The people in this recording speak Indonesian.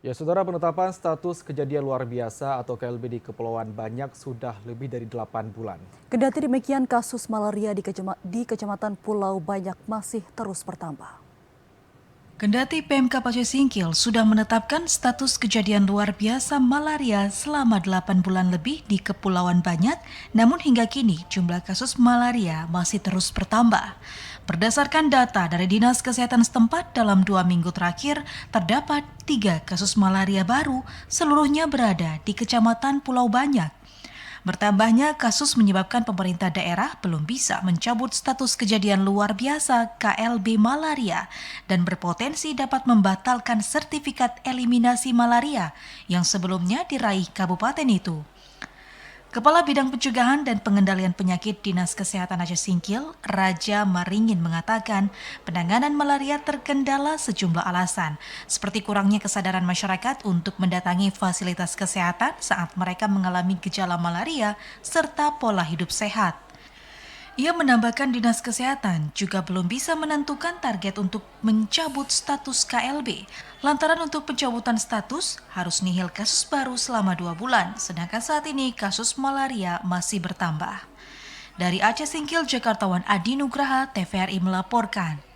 Ya, saudara, penetapan status kejadian luar biasa atau KLB di Kepulauan Banyak sudah lebih dari 8 bulan. Kendati demikian, kasus malaria di Kecamatan Pulau Banyak masih terus bertambah. Kendati PMK Pacu Singkil sudah menetapkan status kejadian luar biasa malaria selama 8 bulan lebih di Kepulauan Banyak, namun hingga kini jumlah kasus malaria masih terus bertambah. Berdasarkan data dari Dinas Kesehatan setempat dalam 2 minggu terakhir, terdapat 3 kasus malaria baru, seluruhnya berada di Kecamatan Pulau Banyak. Bertambahnya kasus menyebabkan pemerintah daerah belum bisa mencabut status kejadian luar biasa KLB malaria dan berpotensi dapat membatalkan sertifikat eliminasi malaria yang sebelumnya diraih kabupaten itu. Kepala Bidang Pencegahan dan Pengendalian Penyakit Dinas Kesehatan Aceh Singkil, Raja Maringin mengatakan penanganan malaria terkendala sejumlah alasan, seperti kurangnya kesadaran masyarakat untuk mendatangi fasilitas kesehatan saat mereka mengalami gejala malaria, serta pola hidup sehat. Ia menambahkan Dinas Kesehatan juga belum bisa menentukan target untuk mencabut status KLB. Lantaran untuk pencabutan status harus nihil kasus baru selama 2 bulan, sedangkan saat ini kasus malaria masih bertambah. Dari Aceh Singkil, Jakartawan Adi Nugraha, TVRI melaporkan.